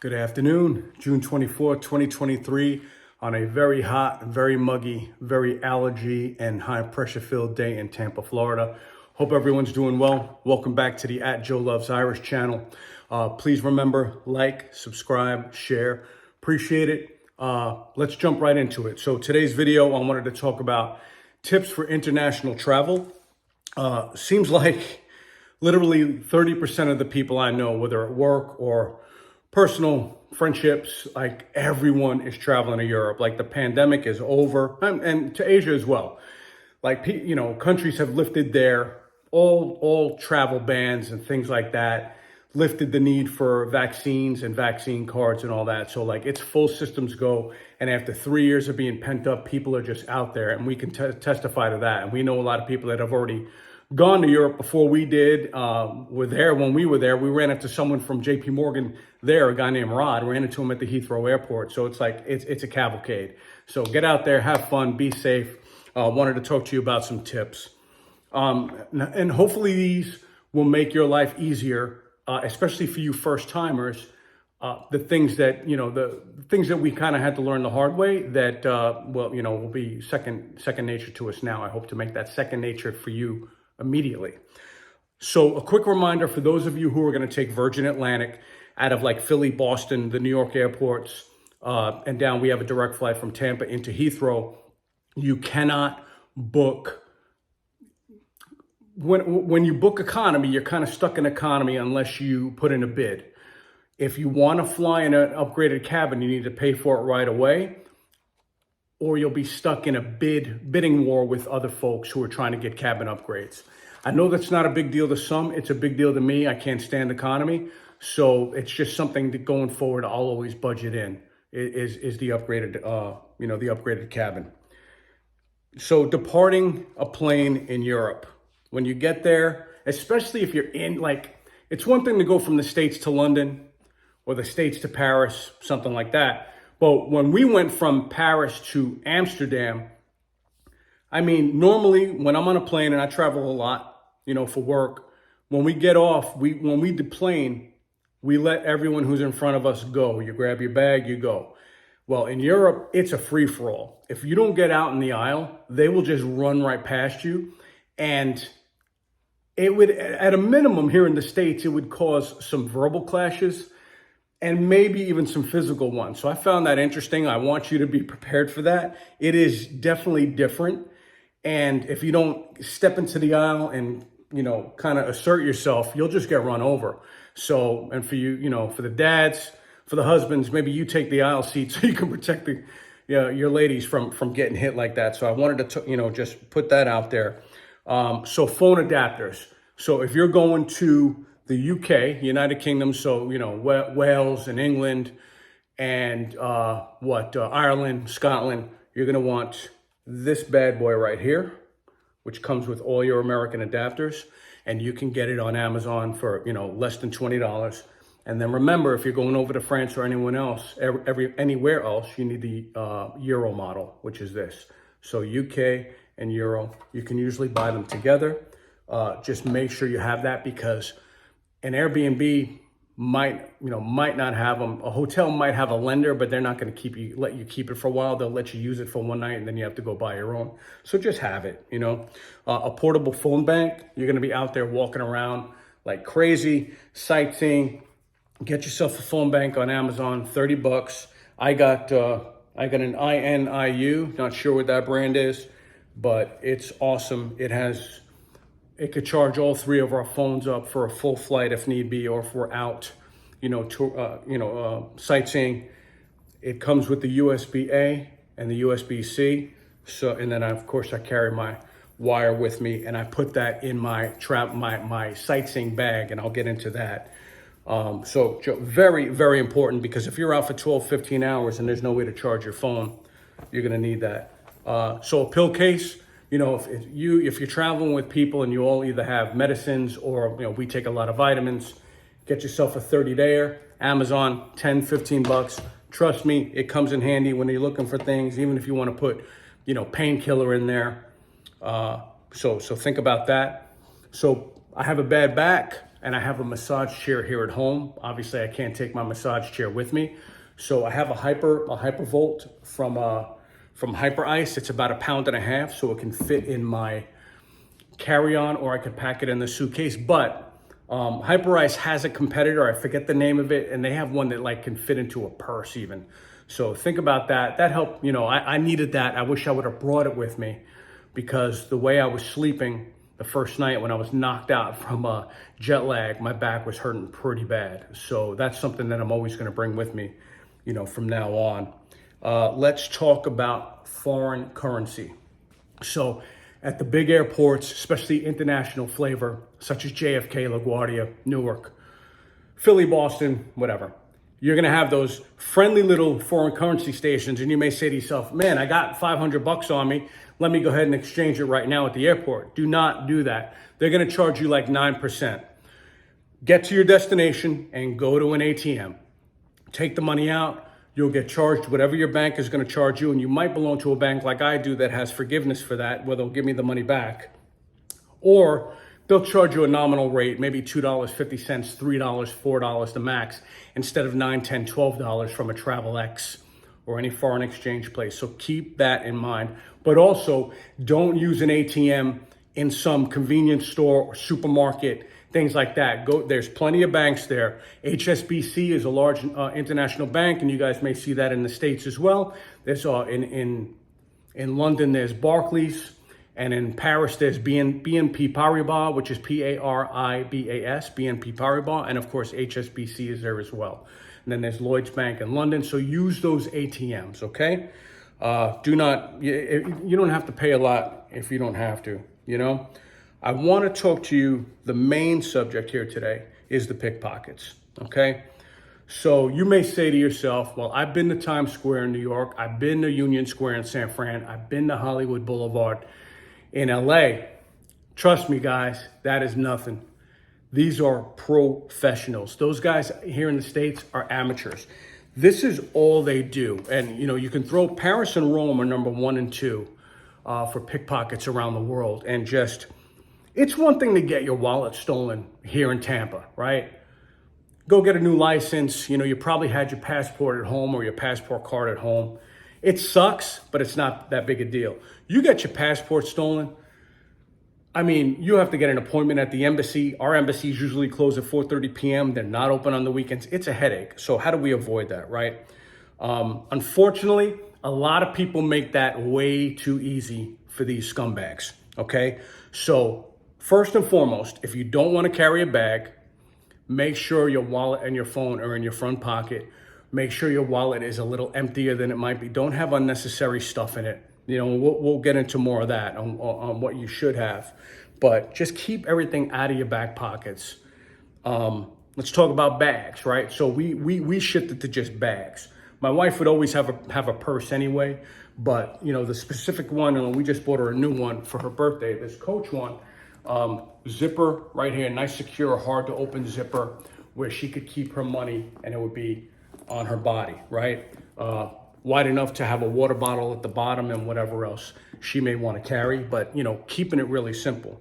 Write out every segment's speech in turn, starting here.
Good afternoon, June 24th, 2023, on a very hot, very muggy, very allergy and high pressure filled day in Tampa, Florida. Hope everyone's doing well. Welcome back to the @JoeLovesIrish channel. Please remember, like, subscribe, share. Appreciate it. Let's jump right into it. So today's video, I wanted to talk about tips for international travel. Seems like literally 30% of the people I know, whether at work or personal friendships, like everyone is traveling to Europe. Like the pandemic is over, and to Asia as well. Like, countries have lifted their all travel bans and things like that, lifted the need for vaccines and vaccine cards and all that. So like it's full systems go. And after 3 years of being pent up, people are just out there, and we can testify to that. And we know a lot of people that have already gone to Europe before we did. Were there when we were there. We ran into someone from JP Morgan there, a guy named Rod. Ran into him at the Heathrow airport. So it's like it's a cavalcade. So get out there, have fun, be safe. Wanted to talk to you about some tips, and hopefully these will make your life easier, especially for you first timers. The things that the things that we kind of had to learn the hard way that will be second nature to us now. I hope to make that second nature for you immediately. So a quick reminder for those of you who are going to take Virgin Atlantic out of like Philly, Boston, the New York airports, and down, we have a direct flight from Tampa into Heathrow. You cannot book, when you book economy, you're kind of stuck in economy unless you put in a bid. If you want to fly in an upgraded cabin, you need to pay for it right away, or you'll be stuck in a bidding war with other folks who are trying to get cabin upgrades. I know that's not a big deal to some. It's a big deal to me. I can't stand economy. So it's just something that going forward, I'll always budget in is the upgraded, the upgraded cabin. So departing a plane in Europe, when you get there, especially if you're in, like, it's one thing to go from the States to London or the States to Paris, something like that. But when we went from Paris to Amsterdam, I mean, normally when I'm on a plane, and I travel a lot, for work, when we get off, when we deplane, we let everyone who's in front of us go. You grab your bag, you go. Well, in Europe, it's a free-for-all. If you don't get out in the aisle, they will just run right past you. And it would, at a minimum here in the States, it would cause some verbal clashes and maybe even some physical ones. So I found that interesting. I want you to be prepared for that. It is definitely different. And if you don't step into the aisle and, kind of assert yourself, you'll just get run over. So, and for you, for the dads, for the husbands, maybe you take the aisle seat so you can protect your ladies from getting hit like that. So I wanted to, just put that out there. So phone adapters. So if you're going to the UK, United Kingdom, so, Wales and England and Ireland, Scotland, you're going to want this bad boy right here, which comes with all your American adapters. And you can get it on Amazon for, less than $20. And then remember, if you're going over to France or anyone else, anywhere else, you need the Euro model, which is this. So UK and Euro, you can usually buy them together. Just make sure you have that, because an Airbnb might not have them. A hotel might have a lender, but they're not going to let you keep it for a while. They'll let you use it for one night, and then you have to go buy your own. So just have it, a portable phone bank. You're going to be out there walking around like crazy, sightseeing. Get yourself a phone bank on Amazon, $30. I got an INIU, not sure what that brand is, but it's awesome. It could charge all three of our phones up for a full flight if need be, or if we're out, sightseeing. It comes with the USB-A and the USB-C. So, and then of course I carry my wire with me, and I put that in my sightseeing bag, and I'll get into that. So very, very important, because if you're out for 12, 15 hours and there's no way to charge your phone, you're going to need that. So a pill case. If you're traveling with people and you all either have medicines or, we take a lot of vitamins, get yourself a 30-dayer, Amazon, 10, 15 bucks. Trust me, it comes in handy when you're looking for things, even if you want to put, painkiller in there. So think about that. So I have a bad back. and I have a massage chair here at home. Obviously, I can't take my massage chair with me. So I have a Hypervolt from Hyper Ice. It's about 1.5 pounds, so it can fit in my carry-on, or I could pack it in the suitcase. But Hyper Ice has a competitor, I forget the name of it, and they have one that like can fit into a purse even. So think about that. That helped, I needed that. I wish I would have brought it with me, because the way I was sleeping the first night when I was knocked out from jet lag, my back was hurting pretty bad. So that's something that I'm always gonna bring with me, from now on. Let's talk about foreign currency. So at the big airports, especially international flavor, such as JFK, LaGuardia, Newark, Philly, Boston, whatever, you're gonna have those friendly little foreign currency stations, and you may say to yourself, man, I got $500 on me. Let me go ahead and exchange it right now at the airport. Do not do that. They're gonna charge you like 9%. Get to your destination and go to an ATM. Take the money out. You'll get charged whatever your bank is gonna charge you, and you might belong to a bank like I do that has forgiveness for that, where they'll give me the money back. Or they'll charge you a nominal rate, maybe $2.50, $3, $4 the max, instead of $9, $10, $12 from a TravelX or any foreign exchange place. So keep that in mind. But also, don't use an ATM in some convenience store or supermarket, things like that. There's plenty of banks there. HSBC is a large international bank, and you guys may see that in the States as well. There's in London, there's Barclays, and in Paris, there's BNP Paribas, which is Paribas, BNP Paribas, and of course, HSBC is there as well. And then there's Lloyd's Bank in London. So use those ATMs, okay? You don't have to pay a lot if you don't have to, I want to talk to you, the main subject here today is the pickpockets, okay? So you may say to yourself, well, I've been to Times Square in New York. I've been to Union Square in San Fran. I've been to Hollywood Boulevard in LA. Trust me, guys, that is nothing. These are professionals. Those guys here in the States are amateurs. This is all they do. And, you can throw Paris and Rome are number 1 and 2 for pickpockets around the world. And it's one thing to get your wallet stolen here in Tampa, right? Go get a new license. You probably had your passport at home or your passport card at home. It sucks, but it's not that big a deal. You get your passport stolen, you have to get an appointment at the embassy. Our embassies usually close at 4:30 p.m. They're not open on the weekends. It's a headache. So how do we avoid that, right? Unfortunately, a lot of people make that way too easy for these scumbags, okay? So first and foremost, if you don't want to carry a bag, make sure your wallet and your phone are in your front pocket. Make sure your wallet is a little emptier than it might be. Don't have unnecessary stuff in it. We'll get into more of that on what you should have. But just keep everything out of your back pockets. Let's talk about bags, right? So we shifted to just bags. My wife would always have a purse anyway, but the specific one, and we just bought her a new one for her birthday, this Coach one, zipper right here, nice, secure, hard to open zipper, where she could keep her money and it would be on her body, right? Wide enough to have a water bottle at the bottom and whatever else she may want to carry, but keeping it really simple.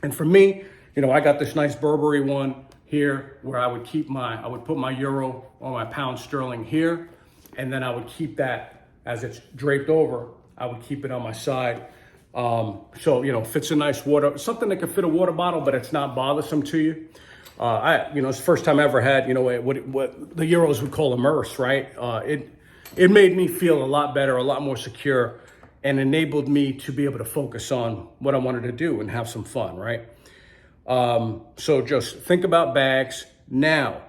And for me, I got this nice Burberry one here where I would put my euro or my pound sterling here, and then I would keep that as it's draped over. I would keep it on my side. So fits a nice something that can fit a water bottle, but it's not bothersome to you. It's the first time I ever had, what the Euros would call a merce, right? It made me feel a lot better, a lot more secure, and enabled me to be able to focus on what I wanted to do and have some fun, right? So just think about bags. Now,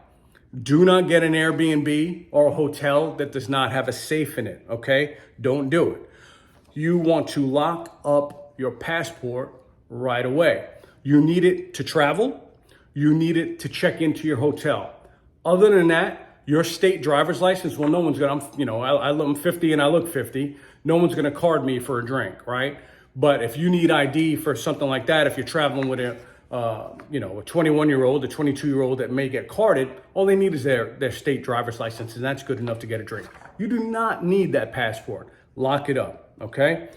do not get an Airbnb or a hotel that does not have a safe in it, okay? Don't do it. You want to lock up your passport right away. You need it to travel. You need it to check into your hotel. Other than that, your state driver's license, well, no one's gonna, I'm 50 and I look 50. No one's gonna card me for a drink, right? But if you need ID for something like that, if you're traveling with a 21-year-old, a 22-year-old that may get carded, all they need is their state driver's license, and that's good enough to get a drink. You do not need that passport. Lock it up, okay?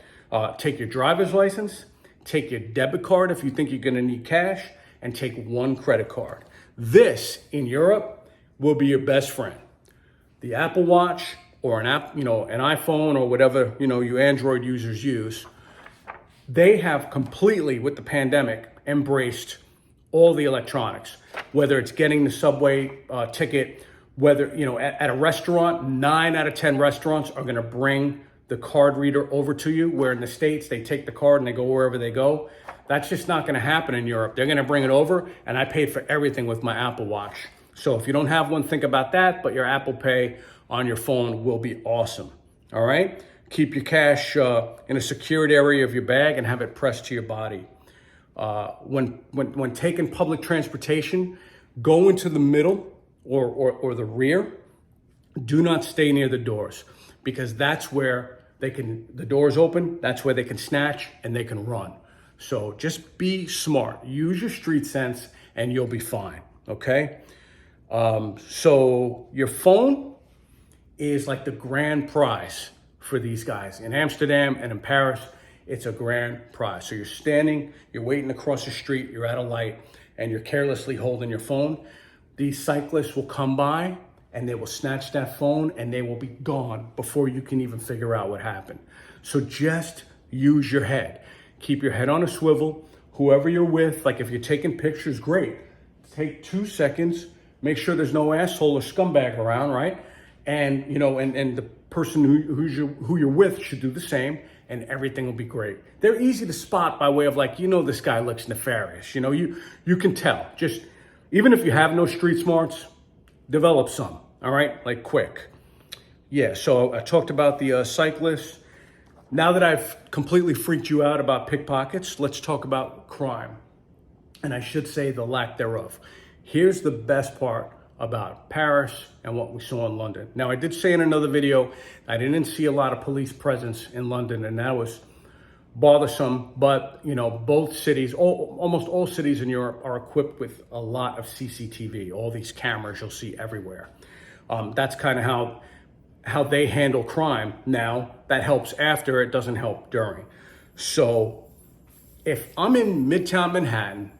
Take your driver's license, take your debit card if you think you're gonna need cash, and take one credit card. This, in Europe, will be your best friend. The Apple Watch or an iPhone or whatever, you Android users use, they have completely, with the pandemic, embraced all the electronics, whether it's getting the subway ticket, whether, at a restaurant, 9 out of 10 restaurants are gonna bring the card reader over to you, where in the States, they take the card and they go wherever they go. That's just not gonna happen in Europe. They're gonna bring it over, and I paid for everything with my Apple Watch. So if you don't have one, think about that, but your Apple Pay on your phone will be awesome, all right? Keep your cash in a secured area of your bag and have it pressed to your body. When taking public transportation, go into the middle or the rear. Do not stay near the doors, because that's where the doors open, that's where they can snatch and they can run. So just be smart, use your street sense, and you'll be fine, okay? So your phone is like the grand prize for these guys. In Amsterdam and in Paris, it's a grand prize. So you're standing, you're waiting across the street, you're at a light, and you're carelessly holding your phone. These cyclists will come by and they will snatch that phone and they will be gone before you can even figure out what happened. So just use your head. Keep your head on a swivel. Whoever you're with, like if you're taking pictures, great. Take 2 seconds, make sure there's no asshole or scumbag around, right? And and the person who you're with should do the same, and everything will be great. They're easy to spot by way of this guy looks nefarious. You can tell. Just even if you have no street smarts, develop some, all right? Like quick. Yeah, so I talked about the cyclists. Now that I've completely freaked you out about pickpockets, let's talk about crime. And I should say the lack thereof. Here's the best part about Paris and what we saw in London. Now, I did say in another video, I didn't see a lot of police presence in London, and that was bothersome, but both cities, almost all cities in Europe are equipped with a lot of CCTV, all these cameras you'll see everywhere. That's kind of how they handle crime now. That helps after, it doesn't help during. So if I'm in Midtown Manhattan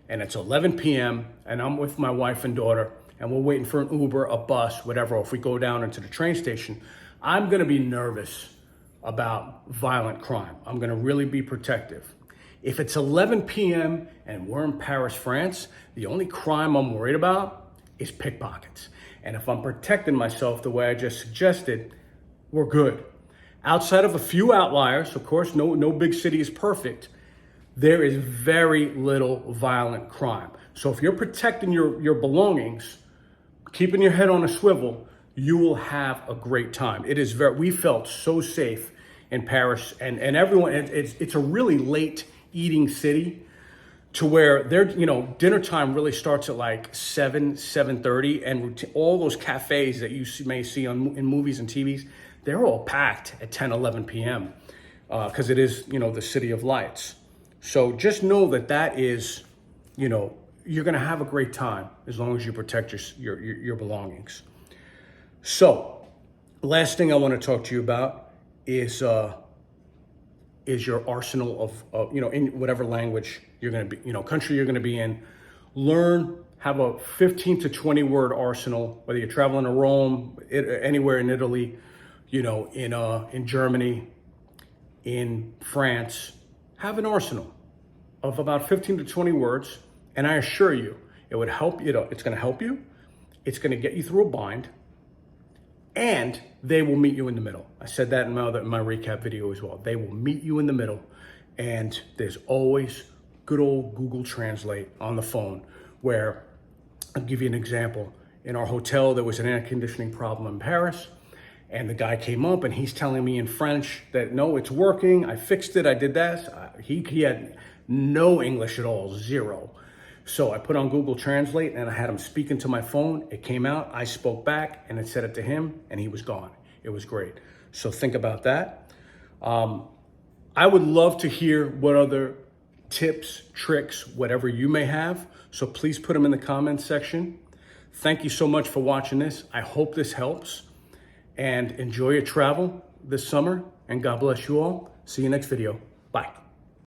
and it's 11 p.m. and I'm with my wife and daughter and we're waiting for an Uber, a bus, whatever, or if we go down into the train station, I'm gonna be nervous about violent crime. I'm gonna really be protective. If it's 11 p.m. and we're in Paris, France, the only crime I'm worried about is pickpockets. And if I'm protecting myself the way I just suggested, we're good. Outside of a few outliers, of course, no big city is perfect, there is very little violent crime. So if you're protecting your belongings, keeping your head on a swivel, you will have a great time. We felt so safe in Paris, and everyone, it's a really late eating city, to where dinner time really starts at like 7:30, and all those cafes that you may see in movies and TVs, they're all packed at 10, 11 p.m. Because it is, the city of lights. So just know that is, you're gonna have a great time as long as you protect your belongings. So, last thing I want to talk to you about is your arsenal of in whatever language you're going to be, country you're going to be in. Have a 15 to 20 word arsenal, whether you're traveling to Rome, anywhere in Italy, in Germany, in France. Have an arsenal of about 15 to 20 words, and I assure you, it would help. It's going to help you. It's going to get you through a bind. And they will meet you in the middle. I said that in my recap video as well. They will meet you in the middle. And there's always good old Google Translate on the phone, where I'll give you an example. In our hotel, there was an air conditioning problem in Paris. And the guy came up and he's telling me in French that, no, it's working. I fixed it. I did that. He had no English at all, zero. So I put on Google Translate and I had him speak into my phone. It came out, I spoke back, and it said it to him, and he was gone. It was great. So think about that. I would love to hear what other tips, tricks, whatever you may have. So please put them in the comments section. Thank you so much for watching this. I hope this helps, and enjoy your travel this summer, and God bless you all. See you next video. Bye.